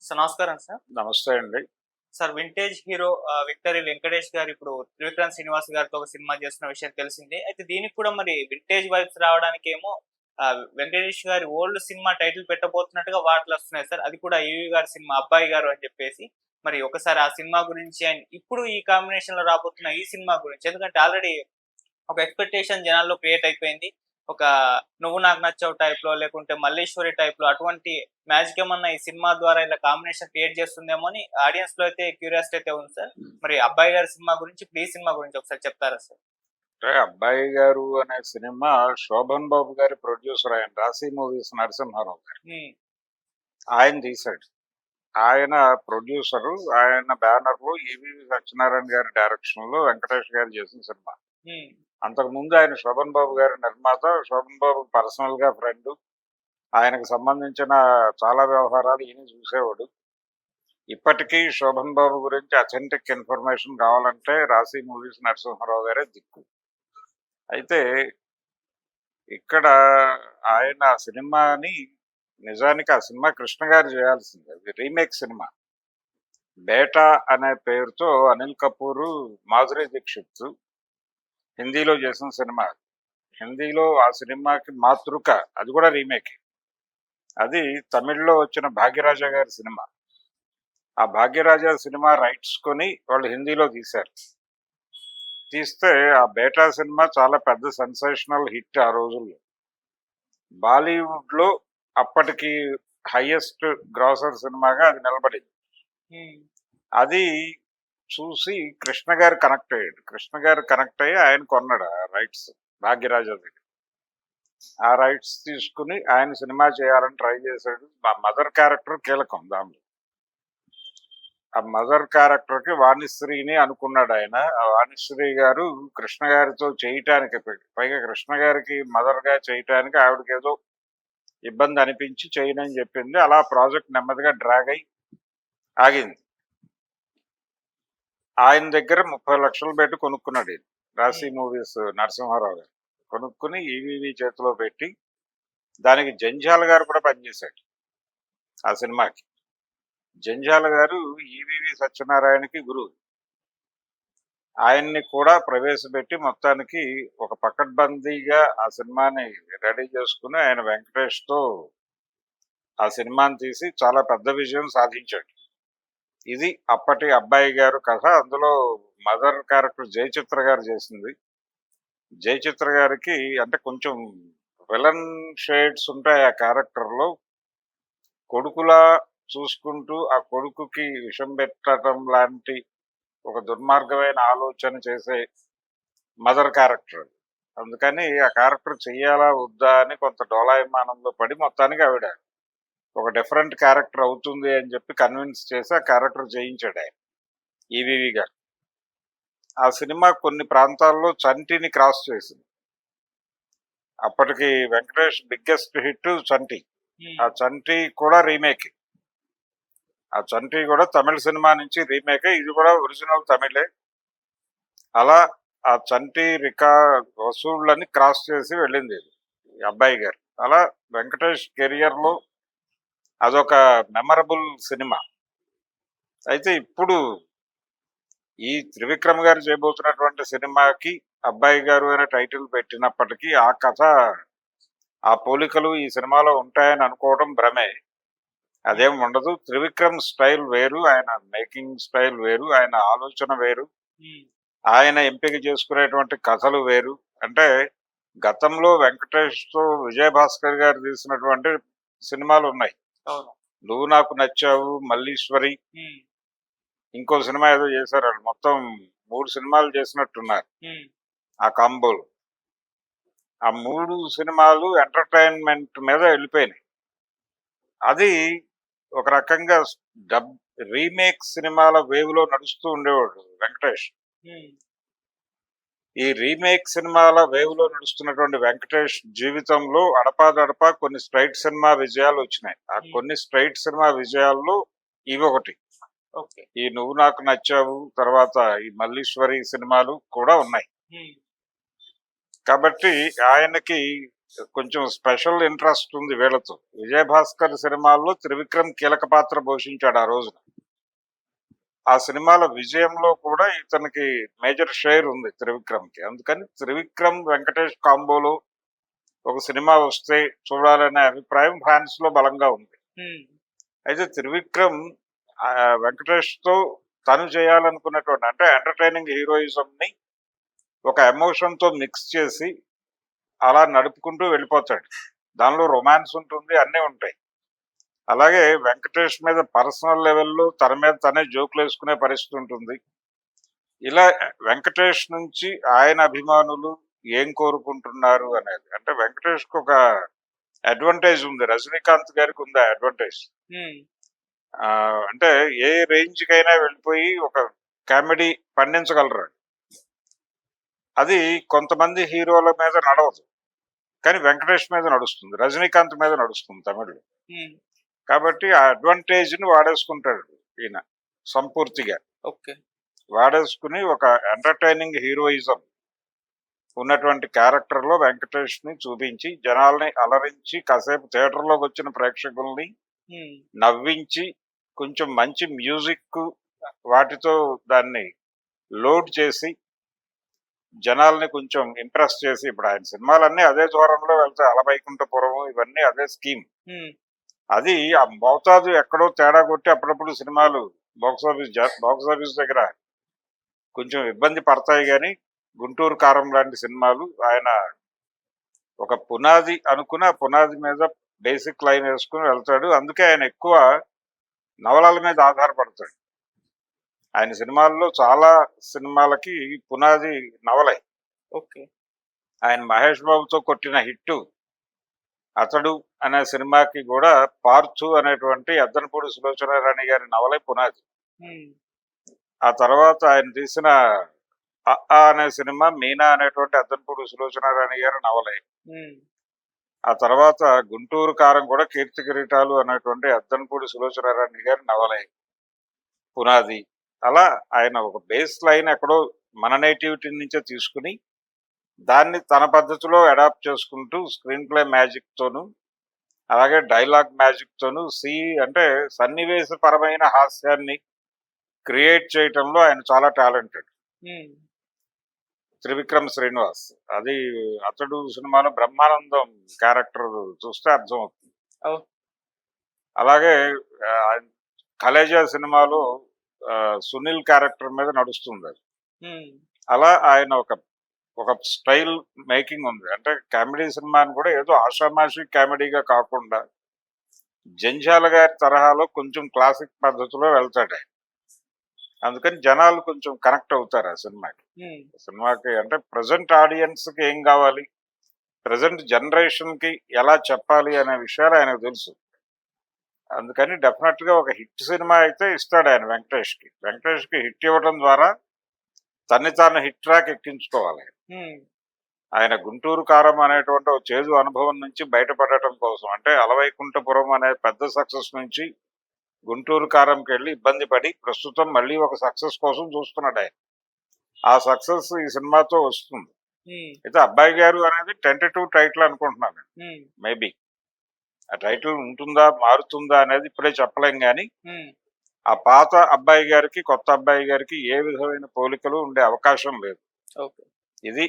Sir నమస్కారం sir. నమస్తే అండి. Sir vintage hero victory Venkatesh గారు ఇప్పుడు త్రివిక్రమ్ శ్రీనివాస్ గారితో ఒక సినిమా చేస్తున్న విషయం తెలిసిందే. అయితే దీనికి కూడా మరి వింటేజ్ వైబ్స్ రావడానికేమో వెంకటేష్ గారి ఓల్డ్ సినిమా టైటిల్ పెట్టబోతున్నట్టుగా వార్తలొస్తున్నాయి సార్. అది కూడా ఈవీ గారి సినిమా 'అబ్బాయి గారు' అని చెప్పేసి. మరి ఒకసారి ఆ సినిమా గురించి అండ్ ఇప్పుడు ఈ కాంబినేషన్‌లో రాబోతున్న ఈ సినిమా గురించి ఎందుకంటే ఆల్రెడీ ఒక ఎక్స్‌పెక్టేషన్ జనాల్లో క్రియేట్ అయిపోయింది. ఒక 'నువ్వు నాకు నచ్చావు' టైప్‌లో లేకుంటే 'మల్లేశ్వరి' టైప్‌లో అటువంటి మ్యాజిక్ ఏమన్నా ఈ సినిమా ద్వారా ఇలా కాంబినేషన్ క్రియేట్ చేస్తుందేమో అని ఆడియన్స్‌లో అయితే క్యూరియాసిటీ అయితే ఉంది సార్. మరి 'అబ్బాయి గారి' సినిమా గురించి ఇప్పుడు ఈ సినిమా గురించి ఒకసారి చెప్తారా సార్? అంటే 'అబ్బాయి గారు' అనే సినిమా శోభన్ బాబు గారి ప్రొడ్యూసర్, ఆయన రాశి మూవీస్ నరసింహారావు గారు. ఆయన తీశాడు. ఆయన ప్రొడ్యూసరు. ఆయన బ్యానర్‌లో ఈవీవి సత్యనారాయణ గారి డైరెక్షన్‌లో వెంకటేష్ గారు చేసిన సినిమా. హ్మ్. అంతకుముందు ఆయన శోభన్ బాబు గారి నిర్మాత. శోభన్ బాబు పర్సనల్‌గా ఫ్రెండు. ఆయనకు సంబంధించిన చాలా వ్యవహారాలు ఈయన చూసేవాడు. ఇప్పటికీ శోభన్ బాబు గురించి అథెంటిక్ ఇన్ఫర్మేషన్ కావాలంటే రాశి మూవీస్ నరసింహారావు గారే దిక్కు. అయితే ఇక్కడ ఆయన ఆ సినిమాని, నిజానికి ఆ సినిమా కృష్ణ గారు చేయాల్సింది. అది రీమేక్ సినిమా. 'బేటా' అనే పేరుతో అనిల్ కపూర్, మాధురి దీక్షిత్ హిందీలో చేసిన సినిమా. హిందీలో ఆ సినిమాకి 'మాతృక' అది కూడా రీమేక్. అది తమిళ్లో వచ్చిన భాగ్యరాజా గారి సినిమా. ఆ భాగ్యరాజా సినిమా రైట్స్ కొని వాళ్ళు హిందీలో తీశారు. తీస్తే ఆ 'బేటా' సినిమా చాలా పెద్ద సెన్సేషనల్ హిట్ ఆ రోజుల్లో. బాలీవుడ్ లో అప్పటికి హైయెస్ట్ గ్రాసర్ సినిమాగా అది నిలబడింది. హ్మ్. అది చూసి కృష్ణ గారు కనెక్ట్ అయ్యాడు. కృష్ణ గారు కనెక్ట్ అయ్యి ఆయన కొన్నాడు ఆ రైట్స్ భాగ్యరాజా దగ్గర. ఆ రైట్స్ తీసుకుని ఆయన సినిమా చేయాలని ట్రై చేశాడు. మా మదర్ క్యారెక్టర్ కీలకం దానిలో. ఆ మదర్ క్యారెక్టర్ కి వాణిశ్రీని అనుకున్నాడు ఆయన. ఆ వాణిశ్రీ గారు కృష్ణ గారితో చేయటానికి, పైగా కృష్ణ గారికి మదర్ గా చేయటానికి ఆవిడకి ఏదో ఇబ్బంది అనిపించి చేయనని చెప్పింది. అలా ప్రాజెక్ట్ నెమ్మదిగా డ్రాగ్ అయి ఆగింది. ఆయన దగ్గర 30 లక్షలు పెట్టి కొనుక్కున్నాడు ఈయన. రాశి హ్మ్. మూవీస్ నరసింహారావు గారు కొనుక్కుని ఈవీవి చేతిలో పెట్టి, దానికి జంజాల గారు కూడా పనిచేశాడు ఆ సినిమాకి. జంజాల గారు ఈవీవి సత్యనారాయణకి గురువు. ఆయన్ని కూడా ప్రవేశపెట్టి మొత్తానికి ఒక పకడ్బందీగా ఆ సినిమాని రెడీ చేసుకుని ఆయన వెంకటేష్తో ఆ సినిమాని తీసి చాలా పెద్ద విజయం సాధించాడు. ఇది అప్పటి 'అబ్బాయి గారు' కథ. అందులో మదర్ క్యారెక్టర్ జయచిత్ర గారు చేసింది. జయచిత్ర గారికి అంటే కొంచెం విలన్ షేడ్స్ ఉంటాయి ఆ క్యారెక్టర్‌లో. కొడుకులా చూసుకుంటూ ఆ కొడుకుకి విషం పెట్టడం లాంటి ఒక దుర్మార్గమైన ఆలోచన చేసే మదర్ క్యారెక్టర్. అందుకని ఆ క్యారెక్టర్ చెయ్యాలా వద్దా అని కొంత డోలాయమానంలో పడి మొత్తానికి ఆవిడ ఒక డిఫరెంట్ క్యారెక్టర్ అవుతుంది అని చెప్పి కన్విన్స్ చేసి ఆ క్యారెక్టర్ చేయించాడు ఆయన, ఈవీవి గారు. ఆ సినిమా కొన్ని ప్రాంతాల్లో చంటిని క్రాస్ చేసింది. అప్పటికి వెంకటేష్ బిగ్గెస్ట్ హిట్ 'చంటి'. ఆ హ్మ్. 'చంటి' కూడా రీమేక్. ఆ 'చంటి' కూడా తమిళ సినిమా నుంచి రీమేక్. ఇది కూడా ఒరిజినల్ తమిళే. అలా ఆ 'చంటి' వసూళ్ళని క్రాస్ చేసి వెళ్ళింది ఇది, ఈ 'అబ్బాయి గారు'. అలా వెంకటేష్ కెరియర్ లో అదొక మెమరబుల్ సినిమా. అయితే ఇప్పుడు ఈ త్రివిక్రమ్ గారు చేయబోతున్నటువంటి సినిమాకి 'అబ్బాయి గారు' అనే టైటిల్ పెట్టినప్పటికీ ఆ కథ, ఆ పోలికలు ఈ సినిమాలో ఉంటాయని అనుకోవడం భ్రమే. హ్మ్. అదేం ఉండదు. త్రివిక్రమ్ స్టైల్ వేరు, ఆయన మేకింగ్ స్టైల్ వేరు, ఆయన ఆలోచన వేరు, హ్మ్. ఆయన ఎంపిక చేసుకునేటువంటి కథలు వేరు. అంటే గతంలో వెంకటేష్తో విజయభాస్కర్ గారు తీసినటువంటి సినిమాలు ఉన్నాయి. అవును. 'నువ్వు నాకు నచ్చావు', 'మల్లీశ్వరి', హ్మ్. ఇంకో సినిమా ఏదో చేశారు వాళ్ళు. మొత్తం 3 సినిమాలు చేసినట్టున్నారు హ్మ్. ఆ కాంబోలు. ఆ 3 సినిమాలు ఎంటర్టైన్మెంట్ మీద వెళ్ళిపోయినాయి. అది ఒక రకంగా డబ్ రీమేక్ సినిమాల వేవ్ లో నడుస్తూ ఉండేవాడు వెంకటేష్. హ్మ్. ఈ రీమేక్ సినిమాల వేవ్ లో నడుస్తున్నటువంటి వెంకటేష్ జీవితంలో అడపాదడపా కొన్ని స్ట్రైట్ సినిమా విజయాలు వచ్చినాయి. ఆ హ్మ్. కొన్ని స్ట్రైట్ సినిమా విజయాల్లో ఇవి ఒకటి. ఓకే. ఈ 'నువ్వు నాకు నచ్చావు', తర్వాత ఈ 'మల్లీశ్వరి' సినిమాలు కూడా ఉన్నాయి. హ్మ్. కాబట్టి ఆయనకి కొంచెం స్పెషల్ ఇంట్రెస్ట్ ఉంది వీళ్ళతో. విజయభాస్కర్ సినిమాల్లో త్రివిక్రమ్ కీలక పాత్ర పోషించాడు ఆ రోజున. ఆ సినిమాల విజయంలో కూడా ఇతనికి మేజర్ షేర్ ఉంది త్రివిక్రమ్‌కి. అందుకని త్రివిక్రమ్, వెంకటేష్ కాంబోలో ఒక సినిమా వస్తే చూడాలనే అభిప్రాయం ఫ్యాన్స్‌లో బలంగా ఉంది. హ్మ్. అయితే త్రివిక్రమ్ వెంకటేష్‌తో తను చేయాలనుకున్నటువంటి అంటే ఎంటర్‌టైనింగ్ హీరోయిజంని ఒక ఎమోషన్‌తో మిక్స్ చేసి అలా నడుపుకుంటూ వెళ్ళిపోతాడు. దానిలో రొమాన్స్ ఉంటుంది, అన్నీ ఉంటాయి. అలాగే వెంకటేష్ మీద పర్సనల్ లెవెల్‌లో తన మీద తనే జోకులేసుకునే పరిస్థితి ఉంటుంది. ఇలా వెంకటేష్ నుంచి ఆయన అభిమానులు ఏం కోరుకుంటున్నారు అనేది. అంటే వెంకటేష్‌కి ఒక అడ్వాంటేజ్ ఉంది. రజనీకాంత్ గారికి ఉంది ఆ అడ్వాంటేజ్. హ్మ్. అంటే ఏ రేంజ్‌కైనా వెళ్ళిపోయి ఒక కామెడీ పండించగలరు. అది కొంతమంది హీరోల మీద నడవదు. కానీ వెంకటేష్ మీద నడుస్తుంది. రజనీకాంత్ మీద నడుస్తుంది తమిళ్‌లో. హ్మ్. కాబట్టి ఆ అడ్వాంటేజ్‌ని వాడేసుకుంటాడు ఈయన సంపూర్తిగా. ఓకే. వాడేసుకుని ఒక ఎంటర్‌టైనింగ్ హీరోయిజం ఉన్నటువంటి క్యారెక్టర్‌లో వెంకటేష్‌ని చూపించి, జనాల్ని అలరించి, కాసేపు థియేటర్‌లోకొచ్చిన ప్రేక్షకుల్ని హ్మ్. నవ్వించి, కొంచెం మంచి మ్యూజిక్కు వాటితో దాన్ని లోడ్ చేసి, జనాల్ని కొంచెం ఇంప్రెస్ చేసి ఇప్పుడు ఆయన సినిమాలన్నీ అదే ధోరణిలో వెళ్తాయి. 'అలవైకుంఠపురం' ఇవన్నీ అదే స్కీమ్. హ్మ్. అది ఆ మోతాదు ఎక్కడో తేడా కొట్టి అప్పుడప్పుడు సినిమాలు బాక్సాఫీస్ దగ్గర కొంచెం ఇబ్బంది పడతాయి గానీ, 'గుంటూరు కారం' లాంటి సినిమాలు ఆయన ఒక పునాది అనుకుని, ఆ పునాది మీద బేసిక్ లైన్ వేసుకుని వెళ్తాడు. అందుకే ఆయన ఎక్కువ నవలల మీద ఆధారపడతాడు. ఆయన సినిమాల్లో చాలా సినిమాలకి పునాది నవలే. ఓకే. ఆయన మహేష్ బాబుతో కొట్టిన హిట్టు 'అతడు' అనే సినిమాకి కూడా 'పార్థు' అనేటువంటి అద్దనపూడి సులోచనారాణి గారి నవలే పునాది. హ్మ్. ఆ తర్వాత ఆయన తీసిన 'అ ఆ' అనే సినిమా 'మీనా' అనేటువంటి అద్దనపూడి సులోచనారాణి గారి నవలే. హ్మ్. ఆ తర్వాత 'గుంటూరు కారం' కూడా 'కీర్తి కిరీటాలు' అనేటువంటి అద్దనపూడి సులోచనారాణి గారి నవలే పునాది. అలా ఆయన ఒక బేస్ లైన్ ఎక్కడో మన నేటివిటీ నుంచే తీసుకుని, దాన్ని తన పద్ధతిలో అడాప్ట్ చేసుకుంటూ స్క్రీన్ ప్లే మ్యాజిక్‌తోను, అలాగే డైలాగ్ మ్యాజిక్‌తోను అంటే సన్నివేశపరమైన హాస్యాన్ని క్రియేట్ చేయటంలో ఆయన చాలా టాలెంటెడ్. హ్మ్. త్రివిక్రమ్ శ్రీనివాస్. అది 'అతడు' సినిమాలో బ్రహ్మానందం క్యారెక్టర్ చూస్తే అర్థమవుతుంది. అవును. అలాగే ఆహ్, 'కలేజా' సినిమాలో సునీల్ క్యారెక్టర్ మీద నడుస్తుందది. హ్మ్. అలా ఆయన ఒక స్టైల్ మేకింగ్ ఉంది. అంటే కామెడీ సినిమాని కూడా ఏదో ఆషామాషి కామెడీగా కాకుండా, జంధ్యాల గారి తరహాలో కొంచెం క్లాసిక్ పద్ధతిలో వెళ్తాడాయన. అందుకని జనాలు కొంచెం కనెక్ట్ అవుతారు ఆ సినిమాకి. హ్మ్. సినిమాకి అంటే ప్రెజెంట్ ఆడియన్స్‌కి ఏం గావాలి, ప్రెజెంట్ జనరేషన్‌కి ఎలా చెప్పాలి అనే విషయాలు ఆయనకు తెలుసు. అందుకని డెఫినెట్‌గా ఒక హిట్ సినిమా అయితే ఇస్తాడాయన వెంకటేష్‌కి. వెంకటేష్‌కి హిట్ ఇవ్వడం ద్వారా తన్ని తాను హిట్ ట్రాక్ ఎక్కించుకోవాలి. హ్మ్. ఆయన 'గుంటూరు కారం' అనేటువంటి ఒక చేదు అనుభవం నుంచి బయటపడటం కోసం అంటే 'అలవైకుంఠపురం' అనే పెద్ద సక్సెస్ నుంచి 'గుంటూరు కారం'కెళ్ళి ఇబ్బంది పడి ప్రస్తుతం మళ్ళీ ఒక సక్సెస్ కోసం చూస్తున్నాడాయన. ఆ సక్సెస్ ఈ సినిమాతో వస్తుంది. హ్మ్. అయితే 'అబ్బాయి గారు' అనేది టెంటేటివ్ టైటిల్ అనుకుంటున్నాను నేను. హ్మ్. మేబీ. ఆ టైటిల్ ఉంటుందా, మారుతుందా అనేది ఇప్పుడే చెప్పలేం గానీ, హ్మ్. ఆ పాత అబ్బాయి గారికి, కొత్త అబ్బాయి గారికి ఏ విధమైన పోలికలు ఉండే అవకాశం లేదు. ఓకే. ఇది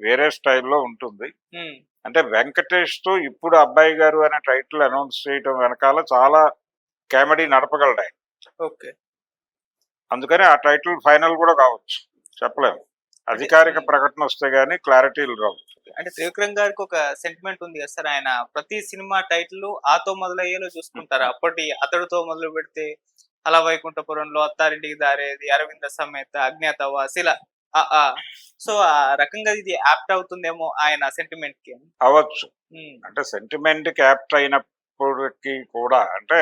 వేరే స్టైల్‌లో ఉంటుంది. హ్మ్. అంటే వెంకటేష్‌తో ఇప్పుడు 'అబ్బాయి గారు' అనే టైటిల్ అనౌన్స్ చేయటం వెనకాల చాలా కామెడీ నడపగలడాయన. ఓకే. అందుకని ఆ టైటిల్ ఫైనల్ గూడా కావచ్చు. చెప్పలేము. అంటే అధికారిక హ్మ్. ప్రకటన వస్తే గాని క్లారిటీలు రావు. అంటే త్రివిక్రమ్ గారికి ఒక సెంటిమెంట్ ఉంది కదా సార్. ఆయన ప్రతి సినిమా టైటిల్ ఆతో మొదలయ్యేలా చూసుకుంటారు. అప్పటి అతడితో మొదలుపెడితే 'అల వైకుంఠపురంలో', 'అత్తారింటికి దారేది', 'అరవింద సమేత', 'అజ్ఞాతవాసి' ఇలా 'అ ఆ'. సో, ఆ రకంగా ఇది యాప్ట్ అవుతుందేమో ఆయన సెంటిమెంట్‌కి. అవ్వచ్చు. హ్మ్. అంటే సెంటిమెంట్‌కి యాప్ట్ అయినప్పటికి కూడా అంటే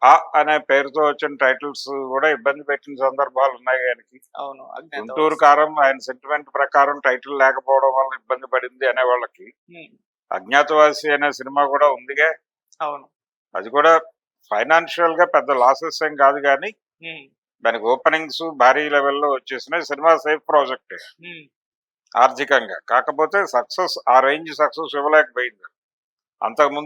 'అ' అనే పేరుతో వచ్చిన టైటిల్స్ గూడా ఇబ్బంది పెట్టిన సందర్భాలున్నాయి ఆయనకి. అవును. 'గుంటూరు 'అజ్ఞాతవాసి'. కారం' ఆయన సెంటిమెంట్ ప్రకారం టైటిల్ లేకపోవడం వల్ల ఇబ్బంది పడింది అనేవాళ్ళకి, హ్మ్. 'అజ్ఞాతవాసి' అనే సినిమా గూడా ఉందిగా. అవును. అది కూడా ఫైనాన్షియల్‌గా పెద్ద లాసెస్ ఏం కాదు గానీ, హ్మ్. దానికి ఓపెనింగ్స్ భారీ లెవెల్‌లో వచ్చేసినాయి. సినిమా సేఫ్ ప్రాజెక్టే. హ్మ్. ఆర్థికంగా. కాకపోతే సక్సెస్ ఆ రేంజ్ సక్సెస్ ఇవ్వలేకపోయింది. అంతకుముందు